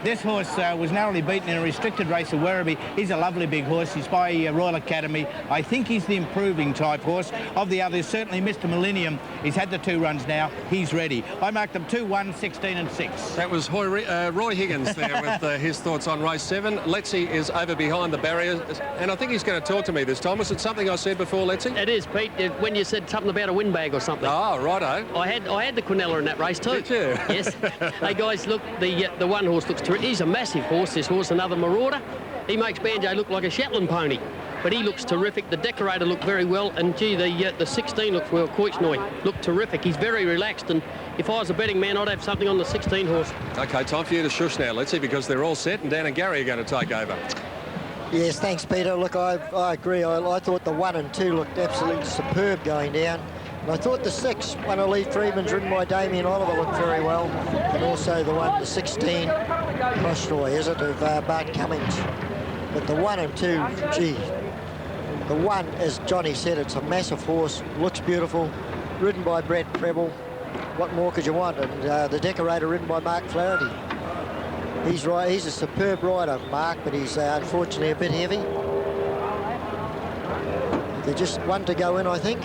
This horse was narrowly beaten in a restricted race at Werribee. He's a lovely big horse. He's by Royal Academy. I think he's the improving type horse. Of the others, certainly Mr. Millennium. He's had the 2 runs now. He's ready. I marked them 2, 1, 16 and 6. That was Roy Higgins there with his thoughts on race 7. Letzi is over behind the barrier, and I think he's going to talk to me this time. Was it something I said before, Letzi? It is, Pete, when you said something about a windbag or something. Oh, righto. I had the Quinella in that race too. Did you? Yes. Hey, guys, look, the one horse looks terrific. He's a massive horse, this horse, another Marauder. He makes Banjo look like a Shetland pony, but he looks terrific. The Decorator looked very well, and gee, the 16 looks well. Koichnoi looked terrific. He's very relaxed, and if I was a betting man, I'd have something on the 16 horse. Okay, time for you to shush now, Letzi, because they're all set, and Dan and Gary are going to take over. Yes, thanks, Peter. Look, I agree. I thought the 1 and 2 looked absolutely superb going down. And I thought the 6, one of Lee Freedman's ridden by Damien Oliver, looked very well. And also the 16, Koichnoi, is it, of Bart Cummings. But the 1 and 2, gee, the 1, as Johnny said, it's a massive horse, looks beautiful, ridden by Brad Preble. What more could you want? And the Decorator ridden by Mark Flaherty. He's right. He's a superb rider, Mark, but he's unfortunately a bit heavy. They're just one to go in, I think.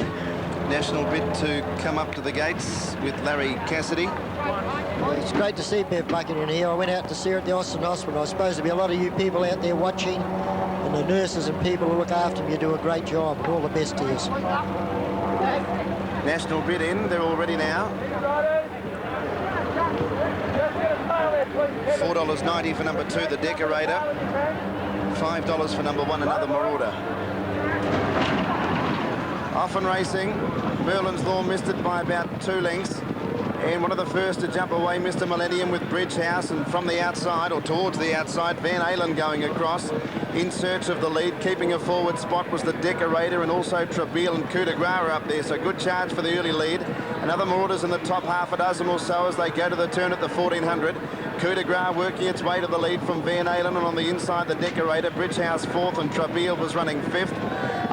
National bid to come up to the gates with Larry Cassidy. Well, it's great to see Bev Buckingham here. I went out to see her at the Austin Hospital. I suppose there'll be a lot of you people out there watching, and the nurses and people who look after them. You do a great job, and all the best to you. National bid in. They're all ready now. $4.90 for number 2, the Decorator. $5 for number 1, another Marauder. Often racing. Merlin's Law missed it by about 2 lengths. And one of the first to jump away, Mr. Millennium with Bridge House, and from the outside, or towards the outside, Van Halen going across in search of the lead. Keeping a forward spot was the Decorator, and also Trabeel and Coup de Gras are up there, so good charge for the early lead. Another Marauders in the top half a dozen or so as they go to the turn at the 1400. Coup de Gras working its way to the lead from Van Halen, and on the inside the Decorator. Bridge House 4th, and Trabeel was running 5th.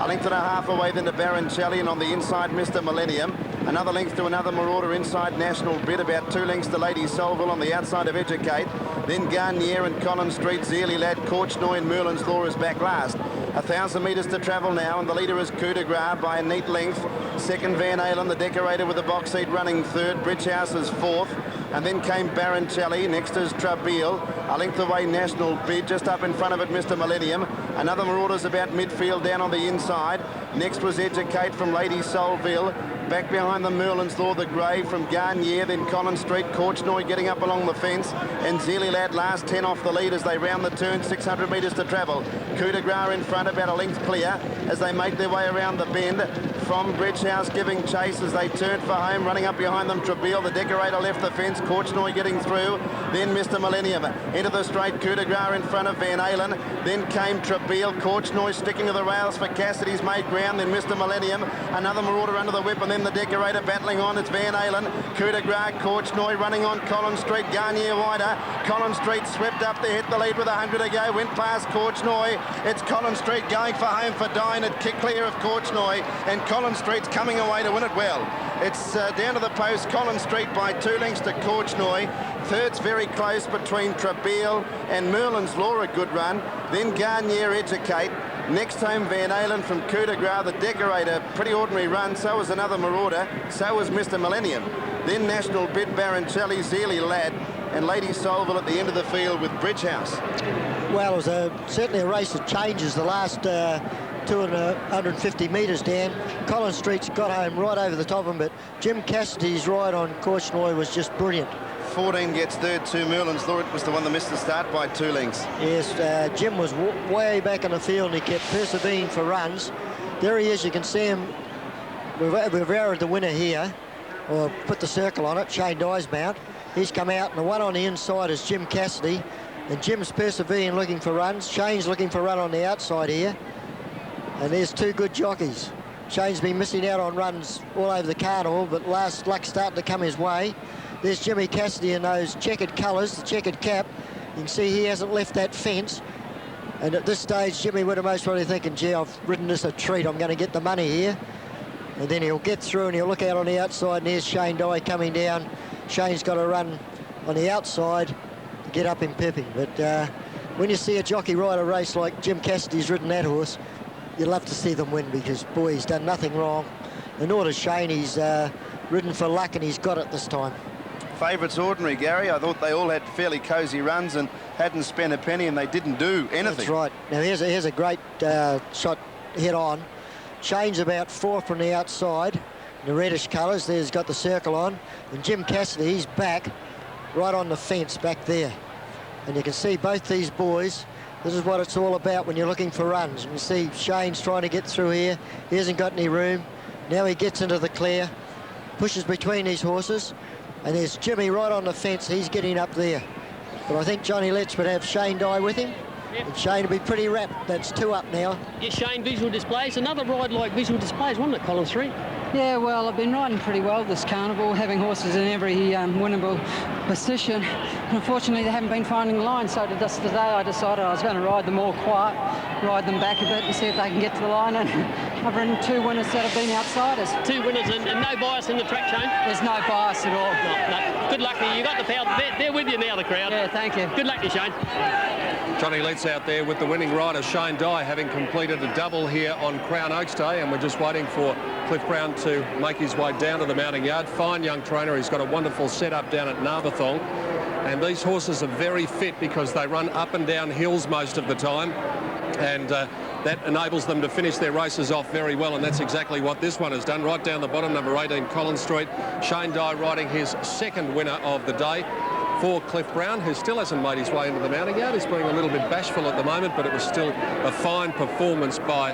A length and a half away then to Baroncelli, and on the inside Mr. Millennium. Another length to another Marauder inside National Bid, about 2 lengths to Lady Solville on the outside of Educate. Then Garnier and Collins Street, Zearley Lad, Koichnoi and Merlin's Law is back last. 1,000 metres to travel now, and the leader is Coup de Gras by a neat length. Second Van Halen, the Decorator with the box seat running 3rd. Bridge House is 4th. And then came Baroncelli. Next is Trabeel. A length away National Bid. Just up in front of it, Mr. Millennium. Another Marauders about midfield down on the inside. Next was Educate from Lady Solville. Back behind the Merlin's Law, the Grey from Garnier, then Collins Street, Koichnoi getting up along the fence, and Zearley Lad last 10 off the lead as they round the turn, 600 metres to travel. Coup de Gras in front, about a length clear as they make their way around the bend. From Bridge House giving chase as they turn for home, running up behind them, Trabeel, the Decorator left the fence, Koichnoi getting through, then Mr. Millennium. Into the straight, Coup de Gras in front of Van Halen, then came Trabeel, Koichnoi sticking to the rails for Cassidy's made ground, then Mr. Millennium, another Marauder under the whip, and then the Decorator battling on. It's Van Halen, Coup de Gras, Koichnoi running on Collins Street, Garnier wider. Collins Street swept up to hit the lead with 100 to go, went past Koichnoi. It's Collins Street going for home for Dine. It kicked clear of Koichnoi, and Collins Street's coming away to win it well. It's down to the post, Collins Street by 2 lengths to Koichnoi. Third's very close between Trabeel and Merlin's Law, a good run. Then Garnier, Educate. Next home Van Halen from Coup de Gras, the Decorator, pretty ordinary run. So was another Marauder, so was Mr. Millennium. Then National Bid, Baroncelli, Zearley Lad, and Lady Solville at the end of the field with Bridge House. Well, it was certainly a race of changes the last 250 metres down. Collins Street's got home right over the top of him, but Jim Cassidy's ride on Koichnoi was just brilliant. 14 gets 3rd to Merlin's Law. It was the one that missed the start by 2 lengths. Yes, Jim was way back in the field, and he kept persevering for runs. There he is, you can see him. We've arrowed the winner here, or put the circle on it, Shane Dysmount. He's come out, and the one on the inside is Jim Cassidy, and Jim's persevering, looking for runs. Shane's looking for a run on the outside here, and there's 2 good jockeys. Shane's been missing out on runs all over the carnival, but last luck's starting to come his way. There's Jimmy Cassidy in those checkered colours, the checkered cap. You can see he hasn't left that fence. And at this stage, Jimmy would have most probably thinking, gee, I've ridden this a treat. I'm going to get the money here. And then he'll get through and he'll look out on the outside. And there's Shane Dye coming down. Shane's got a run on the outside. get up in pepping. But when you see a jockey ride a race like Jim Cassidy's ridden that horse, you love to see them win because, boy, he's done nothing wrong. And nor does Shane. He's ridden for luck, and he's got it this time. Favourites ordinary, Gary. I thought they all had fairly cosy runs and hadn't spent a penny, and they didn't do anything. That's right. Now, here's a great shot head on. Shane's about 4 from the outside. The reddish colours. There's got the circle on. And Jim Cassidy, he's back right on the fence back there. And you can see both these boys. This is what it's all about when you're looking for runs. You can see Shane's trying to get through here. He hasn't got any room. Now he gets into the clear, pushes between these horses, and there's Jimmy right on the fence. He's getting up there. But I think Johnny Letts would have Shane Die with him. Yep. And Shane will be pretty wrapped. That's 2 up now. Yeah, Shane, Visual Displays. Another ride like Visual Displays, wasn't it, Collins 3? Yeah, well, I've been riding pretty well this carnival, having horses in every winnable position. And unfortunately, they haven't been finding the line, so just today I decided I was going to ride them all quiet, ride them back a bit and see if they can get to the line. And I've ridden 2 winners that have been outsiders. 2 winners and no bias in the track, Shane? There's no bias at all. No. Good luck to you. You got the power. They're with you now, the crowd. Yeah, thank you. Good luck to you, Shane. Johnny Letts out there with the winning rider, Shane Die, having completed a double here on Crown Oaks Day, and we're just waiting for Cliff Brown to make his way down to the mounting yard. Fine young trainer. He's got a wonderful setup down at Narberthong. And these horses are very fit because they run up and down hills most of the time. And that enables them to finish their races off very well, and that's exactly what this one has done. Right down the bottom, number 18, Collins Street. Shane Die riding his 2nd winner of the day for Cliff Brown, who still hasn't made his way into the mounting yard. He's being a little bit bashful at the moment, but it was still a fine performance by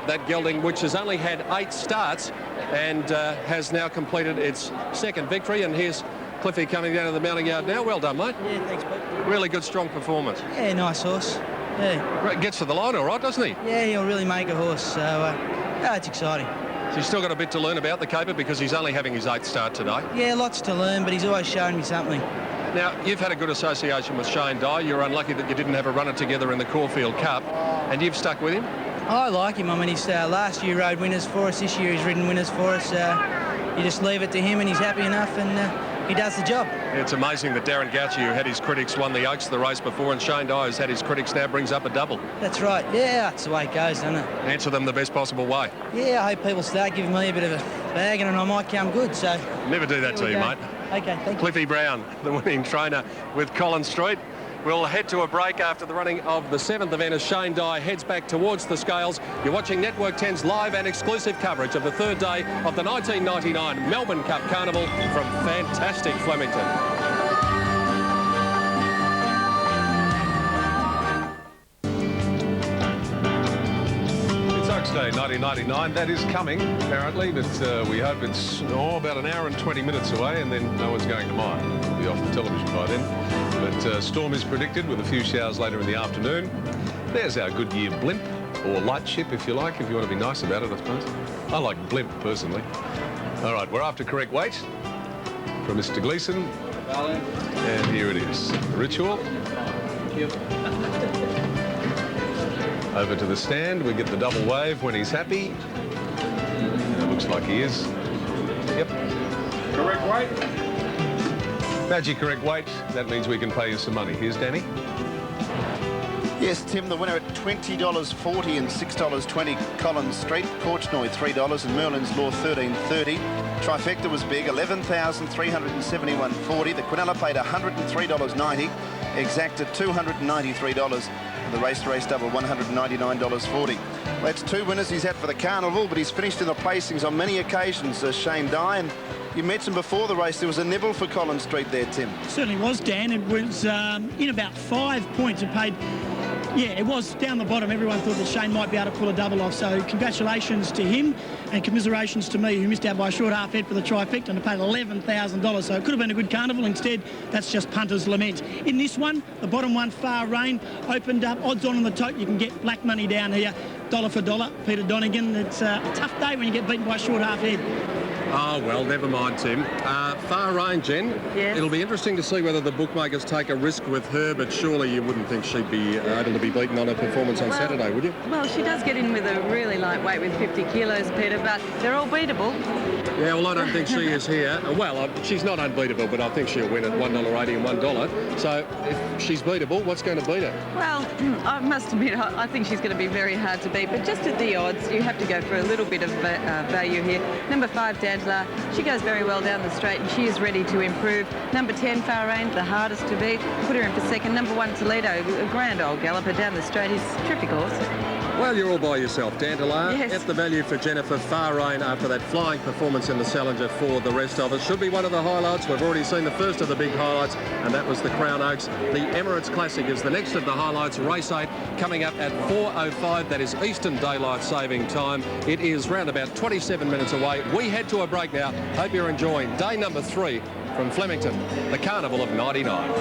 that gelding, which has only had 8 starts and has now completed its 2nd victory. And here's Cliffy coming down to the mounting yard now. Well done, mate. Yeah, thanks, mate. Really good, strong performance. Yeah, nice horse. Yeah. Gets to the line all right, doesn't he? Yeah, he'll really make a horse, so it's exciting. So he's still got a bit to learn about the caper because he's only having his 8th start today. Yeah, lots to learn, but he's always showing me something. Now, you've had a good association with Shane Die. You're unlucky that you didn't have a runner together in the Caulfield Cup, and you've stuck with him? I like him. I mean, he's last year rode winners for us. This year he's ridden winners for us. You just leave it to him, and he's happy enough, and he does the job. It's amazing that Darren Gauci, who had his critics, won the Oaks the race before, and Shane Die has had his critics now brings up a double. That's right. Yeah, that's the way it goes, doesn't it? Answer them the best possible way. Yeah, I hope people start giving me a bit of a bag, and I might come good, so... Never do that to you, mate. Okay, thank you. Cliffy Brown, the winning trainer with Collins Street. We'll head to a break after the running of the 7th event as Shane Die heads back towards the scales. You're watching Network 10's live and exclusive coverage of the 3rd day of the 1999 Melbourne Cup Carnival from fantastic Flemington. Day 1999, that is coming apparently, but we hope it's about an hour and 20 minutes away, and then no one's going to mind. We'll be off the television by then. But storm is predicted with a few showers later in the afternoon. There's our Goodyear blimp, or light ship if you like, if you want to be nice about it, I suppose. I like blimp personally. All right, we're after correct weight from Mr. Gleeson, and here it is, the ritual. Thank you. Over to the stand, we get the double wave when he's happy. And it looks like he is. Yep. Correct weight. Magic correct weight. That means we can pay you some money. Here's Danny. Yes, Tim, the winner at $20.40 and $6.20, Collins Street. Porchnoy $3 and Merlin's Law $13.30. Trifecta was big, $11,371.40. The Quinella paid $103.90. Exacta $293. The race double, $199.40. Well, that's 2 winners he's had for the carnival, but he's finished in the placings on many occasions, Shane Die. And you mentioned before the race there was a nibble for Collins Street there, Tim. Certainly was, Dan. It was in about 5 points. It paid, yeah, it was down the bottom. Everyone thought that Shane might be able to pull a double off. So congratulations to him and commiserations to me, who missed out by a short half head for the trifecta and paid $11,000. So it could have been a good carnival. Instead, that's just punter's lament. In this one, the bottom one, Far Rain, opened up. Odds on the tote. You can get black money down here, dollar for dollar. Peter Donegan. It's a tough day when you get beaten by a short half head. Oh, well, never mind, Tim. Far Range, Jen. Yes. It'll be interesting to see whether the bookmakers take a risk with her, but surely you wouldn't think she'd be able to be beaten on her performance on Saturday, would you? Well, she does get in with a really light weight with 50 kilos, Peter, but they're all beatable. Yeah, well, I don't think she is here. Well, she's not unbeatable, but I think she'll win at $1.80 and $1. So if she's beatable, what's going to beat her? Well, I must admit, I think she's going to be very hard to beat, but just at the odds, you have to go for a little bit of value here. Number 5, Dantler, she goes very well down the straight and she is ready to improve. Number 10, Far Range, the hardest to beat. Put her in for second. Number 1, Toledo, a grand old galloper down the straight. He's a terrific horse. Well, you're all by yourself, Dandelar. Yes. At the value for Jennifer Far Range after that flying performance in the Challenger for the rest of us. Should be one of the highlights. We've already seen the first of the big highlights, and that was the Crown Oaks. The Emirates Classic is the next of the highlights. Race 8 coming up at 4:05. That is Eastern Daylight Saving Time. It is round about 27 minutes away. We head to a break now. Hope you're enjoying day number 3 from Flemington, the Carnival of 99.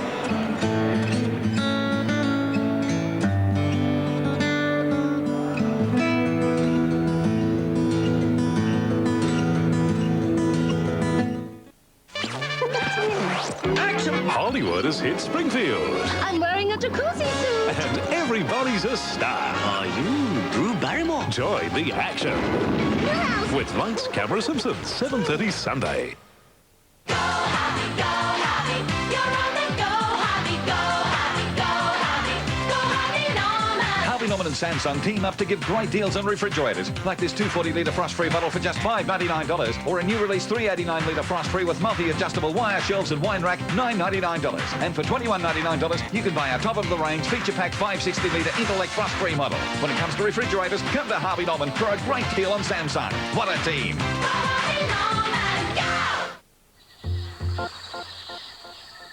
Hollywood has hit Springfield. I'm wearing a jacuzzi suit. And everybody's a star. Are you Drew Barrymore? Join the action. Yes. With Lights, Camera, Simpsons, 7:30 Sunday. Harvey Norman and Samsung team up to give great deals on refrigerators, like this 240-litre frost-free bottle for just $5.99, or a new release 389-litre frost-free with multi-adjustable wire shelves and wine rack, $9.99. And for $21.99, you can buy our top-of-the-range feature-pack 560-litre Intellect frost-free model. When it comes to refrigerators, come to Harvey Norman for a great deal on Samsung. What a team!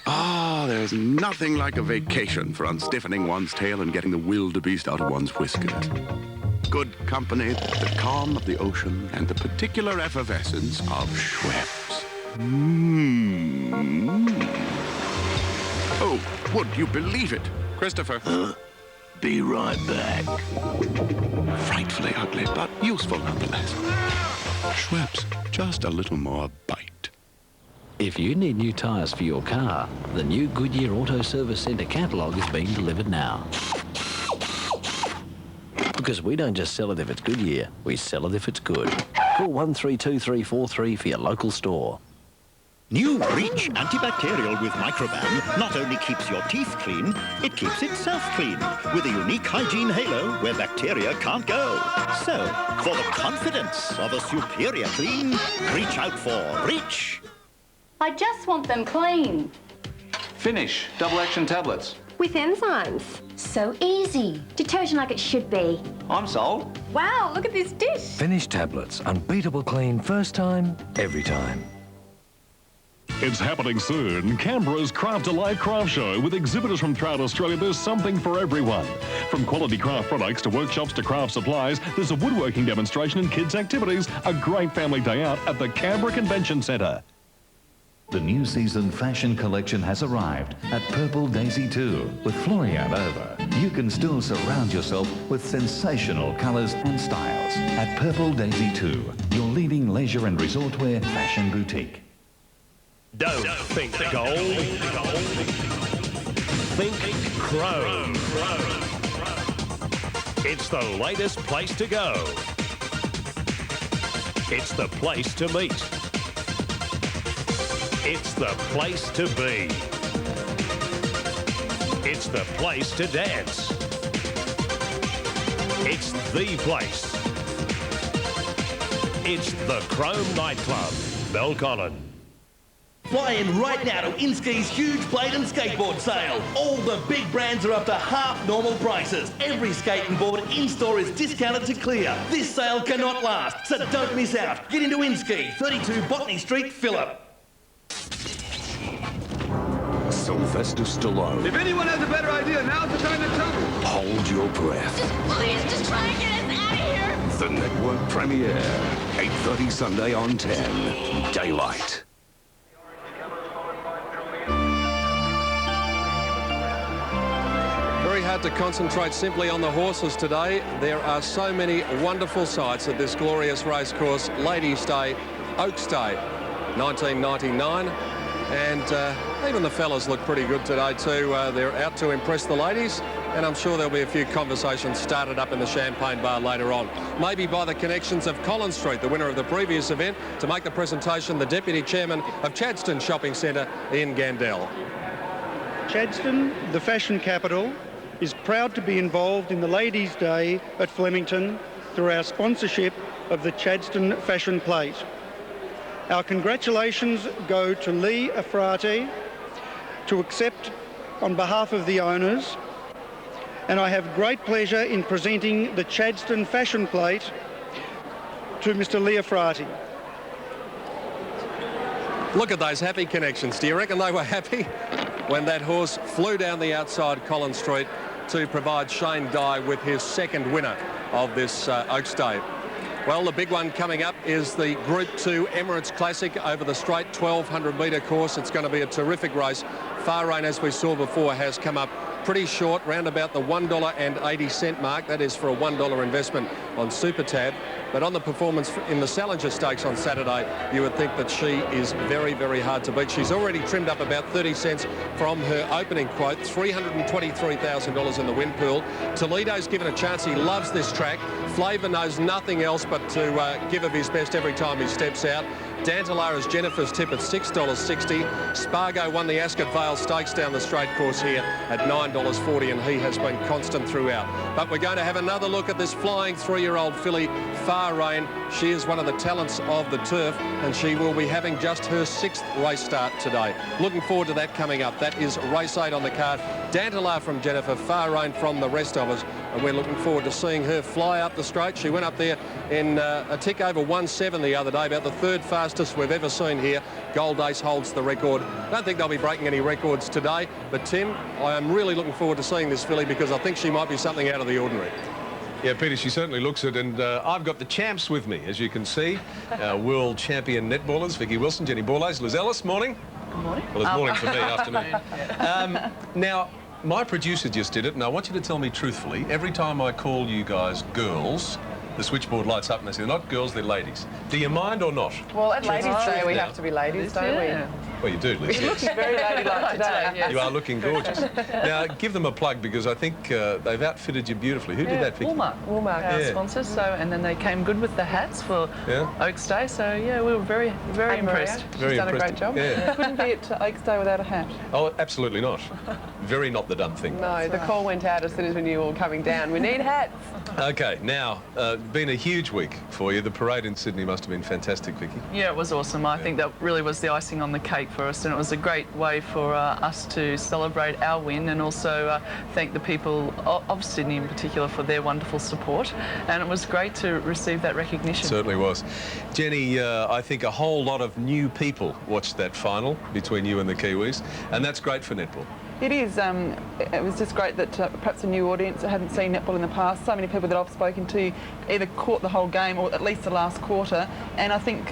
Ah, there's nothing like a vacation for unstiffening one's tail and getting the wildebeest out of one's whiskers. Good company, the calm of the ocean, and the particular effervescence of Schweppes. Oh, would you believe it? Christopher. Be right back. Frightfully ugly, but useful nonetheless. Schweppes, just a little more bite. If you need new tyres for your car, the new Goodyear Auto Service Centre catalogue is being delivered now. Because we don't just sell it if it's Goodyear, we sell it if it's good. Call 132343 for your local store. New Reach antibacterial with Microban not only keeps your teeth clean, it keeps itself clean with a unique hygiene halo where bacteria can't go. So, for the confidence of a superior clean, reach out for Reach. I just want them clean. Finish. Double action tablets. With enzymes. So easy. Detergent like it should be. I'm sold. Wow, look at this dish. Finish tablets. Unbeatable clean first time, every time. It's happening soon. Canberra's Craft Delight Craft Show with exhibitors from throughout Australia. There's something for everyone. From quality craft products to workshops to craft supplies, there's a woodworking demonstration and kids' activities. A great family day out at the Canberra Convention Centre. The new season fashion collection has arrived at Purple Daisy 2 with Florian over. You can still surround yourself with sensational colours and styles at Purple Daisy 2, your leading leisure and resort wear fashion boutique. Don't think gold. Think Chrome. It's the latest place to go. It's the place to meet. It's the place to be. It's the place to dance. It's the place. It's the Chrome Nightclub, Belconnen. Fly in right now to InSki's huge blade and skateboard sale. All the big brands are up to half normal prices. Every skating board in-store is discounted to clear. This sale cannot last, so don't miss out. Get into InSki, 32 Botany Street, Phillip. Sylvester Stallone. If anyone has a better idea, now's the time to tell me. Hold your breath. Just try and get us out of here. The network premiere, 8:30 Sunday on 10. Daylight. Very hard to concentrate simply on the horses today. There are so many wonderful sights at this glorious racecourse. Ladies' Day Oaks Day, 1999. And even the fellas look pretty good today too. They're out to impress the ladies, and I'm sure there'll be a few conversations started up in the Champagne Bar later on. Maybe by the connections of Collins Street, the winner of the previous event. To make the presentation, the Deputy Chairman of Chadstone Shopping Centre, Ian Gandel. Chadstone, the fashion capital, is proud to be involved in the Ladies' Day at Flemington through our sponsorship of the Chadstone Fashion Plate. Our congratulations go to Lee Afrati to accept on behalf of the owners, and I have great pleasure in presenting the Chadstone Fashion Plate to Mr. Lee Afrati. Look at those happy connections. Do you reckon they were happy when that horse flew down the outside Collins Street to provide Shane Dye with his second winner of this Oaks Day? Well, the big one coming up is the Group 2 Emirates Classic over the straight 1,200 metre course. It's going to be a terrific race. Fahrain, as we saw before, has come up pretty short, round about the $1.80 mark. That is for a $1 investment on Super Tab. But on the performance in the Salinger Stakes on Saturday, you would think that she is very, very hard to beat. She's already trimmed up about 30 cents from her opening quote, $323,000 in the win pool. Toledo's given a chance. He loves this track. Flavor knows nothing else but to give of his best every time he steps out. Dantalar is Jennifer's tip at $6.60. Spargo won the Ascot Vale Stakes down the straight course here at $9.40, and he has been constant throughout. But we're going to have another look at this flying 3-year-old filly, Fahrain. She is one of the talents of the turf, and she will be having just her 6th race start today. Looking forward to that coming up. That is race 8 on the card. Dantalar from Jennifer, Fahrain from the rest of us, and we're looking forward to seeing her fly up the straight. She went up there in a tick over 1.7 the other day, about the 3rd fastest we've ever seen here. Gold Ace holds the record. I don't think they'll be breaking any records today, but Tim, I am really looking forward to seeing this filly because I think she might be something out of the ordinary. Yeah, Peter, she certainly looks it, and I've got the champs with me, as you can see. World champion netballers, Vicky Wilson, Jenny Borlase, Liz Ellis, morning. Good morning. Well, it's morning for me, afternoon. Now, my producer just did it, and I want you to tell me truthfully, every time I call you guys girls, the switchboard lights up and they say, they're not girls, they're ladies. Do you mind or not? Well, at Ladies' Day, we have to be ladies, don't we? Well, you do, Liz. We're looking very ladylike today. Yes. You are looking gorgeous. Now, give them a plug because I think they've outfitted you beautifully. Who did that, Vicky? Woolmark, our sponsors. So, and then they came good with the hats for Oaks Day. So, yeah, we were very, very impressed. She's done a great job. Yeah. Couldn't be at Oaks Day without a hat. Oh, absolutely not. Very not the dumb thing. No, the call went out as soon as we knew we were coming down. We need hats. Okay, now, been a huge week for you. The parade in Sydney must have been fantastic, Vicky. Yeah, it was awesome. I think that really was the icing on the cake for us, and it was a great way for us to celebrate our win and also thank the people of Sydney in particular for their wonderful support. And it was great to receive that recognition. It certainly was. Jenny, I think a whole lot of new people watched that final between you and the Kiwis, and that's great for netball. It is. It was just great that perhaps a new audience that hadn't seen netball in the past, so many people that I've spoken to either caught the whole game or at least the last quarter, and I think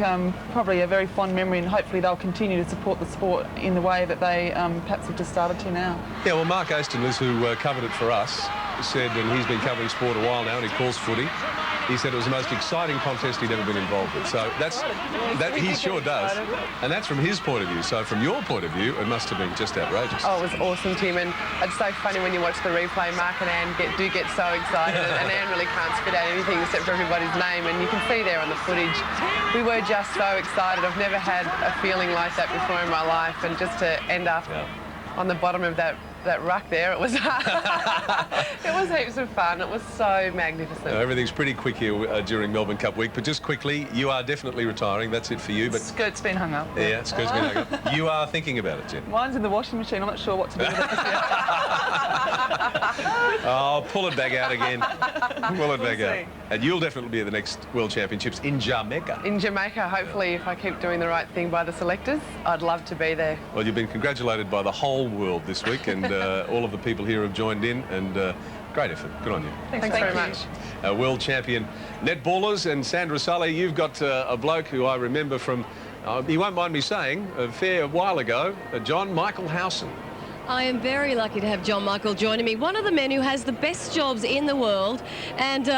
probably a very fond memory, and hopefully they'll continue to support the sport in the way that they perhaps have just started to now. Yeah, well, Mark Aston, Liz, who covered it for us, said, and he's been covering sport a while now, and he calls footy, he said it was the most exciting contest he'd ever been involved with. So that he sure does, and that's from his point of view. So from your point of view, it must have been just outrageous. Oh, it was awesome, Tim, and it's so funny when you watch the replay. Mark and Anne do get so excited, and Anne really can't spit out anything except for everybody's name, and you can see there on the footage. We were just so excited. I've never had a feeling like that before in my life, and just to end up on the bottom of that ruck there, it was it was heaps of fun. It was so magnificent. Everything's pretty quick here during Melbourne Cup week, but just quickly, you are definitely retiring. That's it for you. But skirt's been hung up. Yeah, skirt's been hung up. You are thinking about it, Jen. Mine's in the washing machine. I'm not sure what to do with it. Oh, pull it back out again. Pull it back out. And you'll definitely be at the next World Championships in Jamaica. In Jamaica, hopefully, if I keep doing the right thing by the selectors, I'd love to be there. Well, you've been congratulated by the whole world this week, and all of the people here have joined in, and great effort. Good on you. Thanks very much. World champion netballers, and Sandra Sully, you've got a bloke who I remember from, you won't mind me saying, a fair while ago, John Michael Howson. I am very lucky to have John Michael joining me, one of the men who has the best jobs in the world, and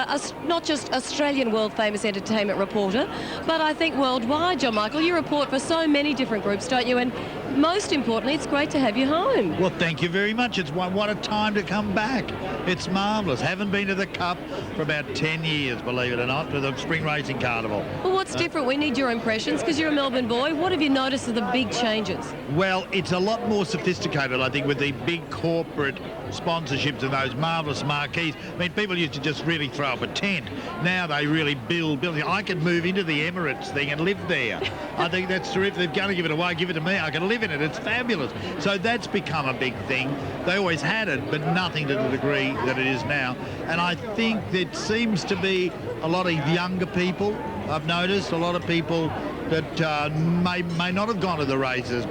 not just Australian world-famous entertainment reporter, but I think worldwide, John Michael. You report for so many different groups, don't you? And most importantly, it's great to have you home. Well, thank you very much. It's what a time to come back. It's marvellous. Haven't been to the Cup for about 10 years, believe it or not, to the Spring Racing Carnival. Well, what's different? We need your impressions, because you're a Melbourne boy. What have you noticed are the big changes? Well, it's a lot more sophisticated, I think, with the big corporate sponsorships and those marvellous marquees. I mean, people used to just really throw up a tent. Now they really build. I can move into the Emirates thing and live there. I think that's terrific. They're going to give it away, give it to me. I can live in it. It's fabulous. So that's become a big thing. They always had it, but nothing to the degree that it is now. And I think there seems to be a lot of younger people. I've noticed a lot of people that may not have gone to the races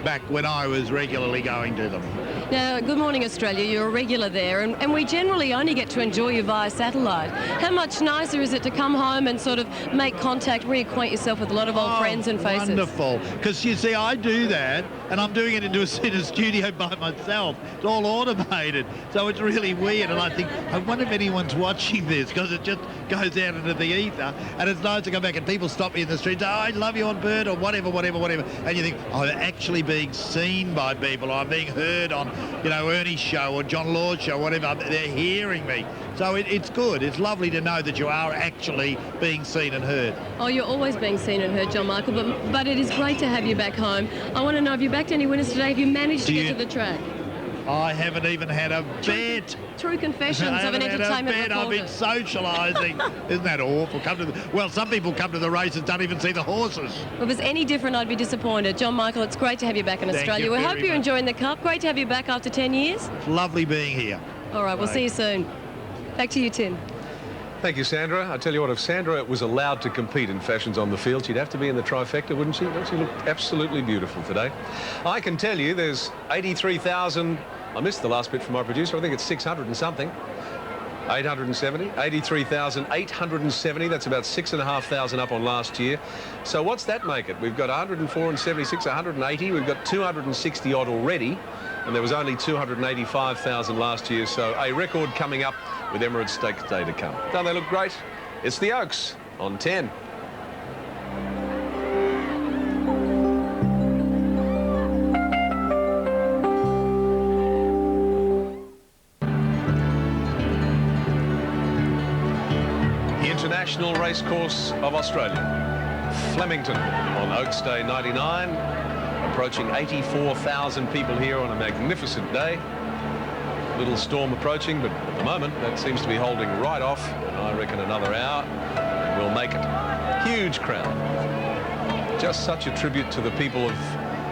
back when I was regularly going to them. Now, Good Morning Australia, you're a regular there, and we generally only get to enjoy you via satellite. How much nicer is it to come home and sort of make contact, reacquaint yourself with a lot of old friends and faces? Wonderful. Because, you see, I do that, and I'm doing it in a studio by myself. It's all automated, so it's really weird, and I think, I wonder if anyone's watching this, because it just goes out into the ether, and it's nice to go back and people stop me in the streets, oh, I love you on Bird, or whatever, and you think, I'm actually being seen by people, I'm being heard on, you know, Ernie's show or John Law's show, whatever, they're hearing me. So it's good. It's lovely to know that you are actually being seen and heard. Oh, you're always being seen and heard, John Michael, but it is great to have you back home. I want to know, have you backed any winners today? Have you managed to get to the track? I haven't even had a bet. True confessions of an entertainment reporter. I've been socialising. Isn't that awful? Well, some people come to the races, don't even see the horses. Well, if it's any different, I'd be disappointed. John Michael, it's great to have you back in Australia. We hope you're enjoying the Cup. Great to have you back after 10 years. It's lovely being here. All right, we'll see you soon. Back to you, Tim. Thank you, Sandra. I tell you what, if Sandra was allowed to compete in Fashions on the Field, she'd have to be in the trifecta, wouldn't she? Don't she look absolutely beautiful today? I can tell you there's 83,000... I missed the last bit from my producer. I think it's 600 and something. 870, 83,870. That's about 6,500 up on last year. So what's that make it? We've got 104 and 76, 180. We've got 260 odd already. And there was only 285,000 last year. So a record coming up with Emirates Stakes Day to come. Don't they look great? It's the Oaks on 10. International Racecourse of Australia, Flemington on Oaks Day 99, approaching 84,000 people here on a magnificent day. Little storm approaching, but at the moment that seems to be holding right off. I reckon another hour and we'll make it. Huge crowd. Just such a tribute to the people of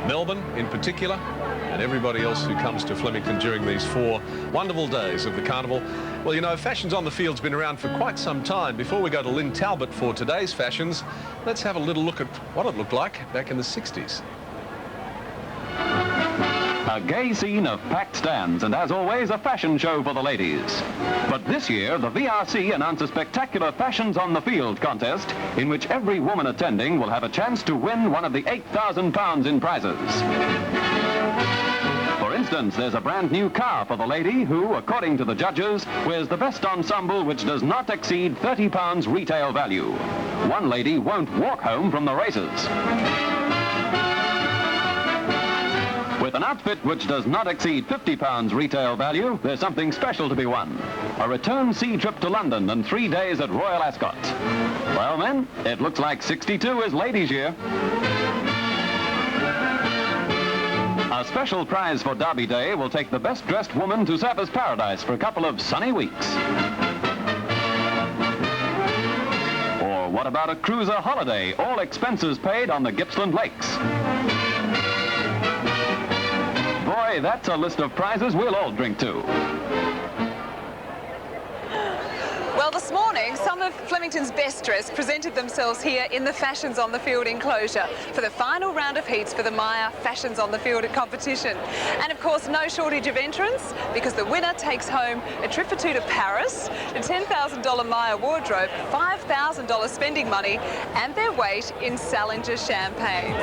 Melbourne in particular, and everybody else who comes to Flemington during these 4 wonderful days of the carnival. Well, you know, Fashions on the Field's been around for quite some time. Before we go to Lynn Talbot for today's Fashions, let's have a little look at what it looked like back in the 60s. A gay scene of packed stands and, as always, a fashion show for the ladies. But this year, the VRC announced a spectacular Fashions on the Field contest in which every woman attending will have a chance to win one of the £8,000 in prizes. For instance, there's a brand new car for the lady who, according to the judges, wears the best ensemble which does not exceed £30 retail value. One lady won't walk home from the races. With an outfit which does not exceed £50 retail value, there's something special to be won. A return sea trip to London and 3 days at Royal Ascot. Well then, it looks like 62 is ladies' year. A special prize for Derby Day will take the best dressed woman to Surfers Paradise for a couple of sunny weeks. Or what about a cruiser holiday, all expenses paid on the Gippsland Lakes? Boy, that's a list of prizes we'll all drink to. Well, this morning, some of Flemington's best dressed presented themselves here in the Fashions on the Field enclosure for the final round of heats for the Maya Fashions on the Field competition. And of course, no shortage of entrants, because the winner takes home a trip for 2 to Paris, a $10,000 Maya wardrobe, $5,000 spending money, and their weight in Salinger champagne.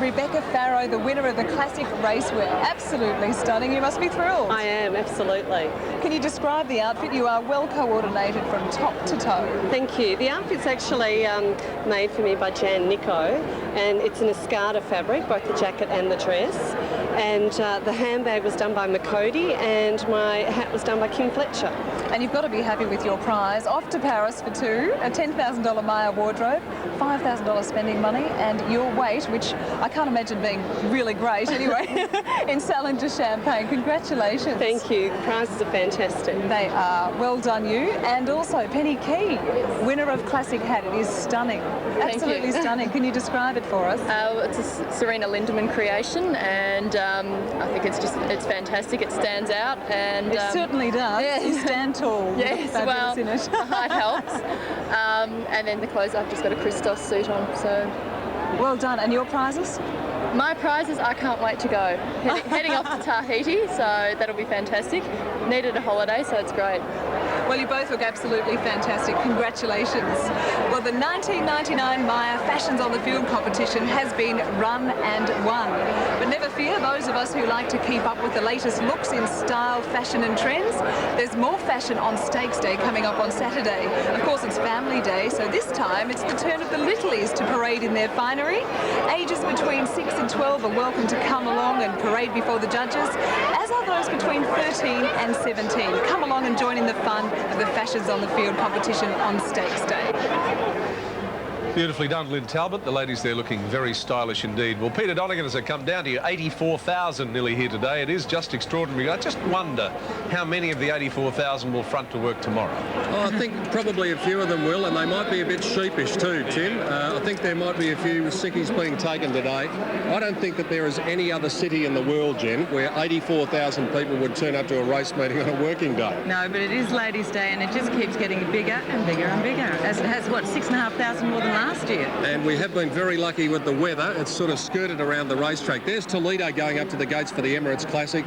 Rebecca Farrow, the winner of the Classic Racewear. Absolutely stunning. You must be thrilled. I am, absolutely. Can you describe the outfit? You are well coordinated from top to toe. Thank you. The outfit's actually made for me by Jan Nico, and it's an Escada fabric, both the jacket and the dress. And the handbag was done by Makodi, and my hat was done by Kim Fletcher. And you've got to be happy with your prize. Off to Paris for two, a $10,000 Maya wardrobe, $5,000 spending money, and your weight, which I can't imagine being really great anyway, in Salinger Champagne. Congratulations. Thank you. The prizes are fantastic. They are. Well done, you. And also Penny Key, winner of Classic Hat. It is stunning. Absolutely stunning. Can you describe it for us? It's a Serena Lindemann creation, and I think it's fantastic. It stands out, and it certainly does. Yeah. You stand tall. Yes, well, in it. the height helps. And then the clothes, I've just got a Christos suit on, so. Well done. And your prizes? My prizes, I can't wait to go. Heading off to Tahiti, so that'll be fantastic. Needed a holiday, so it's great. Well, you both look absolutely fantastic. Congratulations. Well, the 1999 Maya Fashions on the Field competition has been run and won. But never fear, those of us who like to keep up with the latest looks in style, fashion and trends, there's more fashion on Stakes Day coming up on Saturday. Of course, it's Family Day, so this time it's the turn of the littlies to parade in their finery. Ages between 6 and 12 are welcome to come along and parade before the judges, as are those between 13 and 17. Come along and join in the fun of the Fashions on the Field competition on Stakes Day. Beautifully done, Lynn Talbot. The ladies there looking very stylish indeed. Well, Peter Donegan has come down to you. 84,000 nearly here today. It is just extraordinary. I just wonder how many of the 84,000 will front to work tomorrow. Oh, I think probably a few of them will, and they might be a bit sheepish too, Tim. I think there might be a few sickies being taken today. I don't think that there is any other city in the world, Jen, where 84,000 people would turn up to a race meeting on a working day. No, but it is Ladies' Day, and it just keeps getting bigger and bigger and bigger, as it has, what, 6,500 more than last year. And we have been very lucky with the weather. It's sort of skirted around the racetrack. There's Toledo going up to the gates for the Emirates Classic.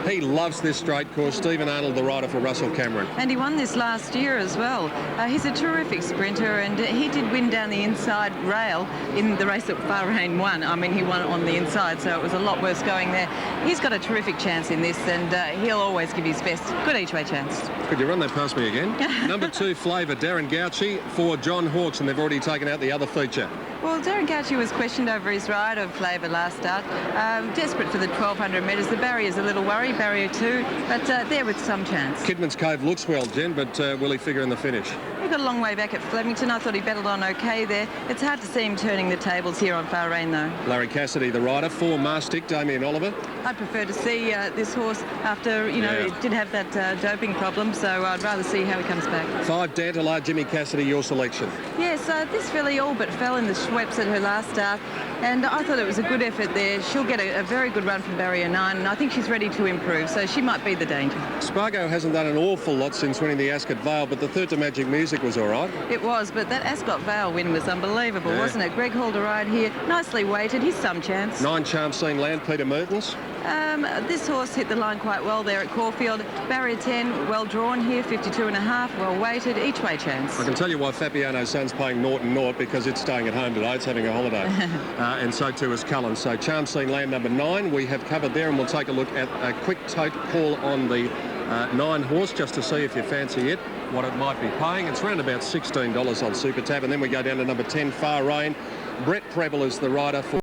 He loves this straight course. Stephen Arnold, the rider for Russell Cameron. And he won this last year as well. He's a terrific sprinter, and he did win down the inside rail in the race that Bahrain won. I mean, he won on the inside, so it was a lot worse going there. He's got a terrific chance in this, and he'll always give his best. Good each-way chance. Could you run that past me again? Number 2, Flavour, Darren Gauci for John Hawkes, and they've already taken out the other feature. Well, Darren Gauci was questioned over his ride of Flavour last start. Desperate for the 1,200 metres. The barrier's a little worry, barrier 2, but there with some chance. Kidman's Cove looks well, Jen, but will he figure in the finish? He got a long way back at Flemington. I thought he battled on okay there. It's hard to see him turning the tables here on Bahrain, though. Larry Cassidy, the rider, 4 Mastick, Damien Oliver. I'd prefer to see this horse after, you know, it did have that doping problem, so I'd rather see how he comes back. 5 Dantelar, Jimmy Cassidy, your selection. Yes, this filly all but fell in the Schweppes at her last start, and I thought it was a good effort there. She'll get a very good run from barrier 9, and I think she's ready to improve, so she might be the danger. Spargo hasn't done an awful lot since winning the Ascot Vale, but the third to Magic Music was all right. It was, but that Ascot Vale win was unbelievable, wasn't it? Greg Hall to ride here, nicely weighted, he's some chance. 9 Charmseen Land, Peter Mertens. This horse hit the line quite well there at Caulfield. Barrier 10, well drawn here, 52.5, well weighted, each way chance. I can tell you why Fabiano's son's paying Norton Nort, because it's staying at home today, it's having a holiday. And so too is Cullen. So Charmseen Land number 9 we have covered there, and we'll take a look at a quick tote call on the 9 horse just to see if you fancy it, what it might be paying. It's around about $16 on Super Tab, and then we go down to number 10 Far Rain. Brett Preble is the rider for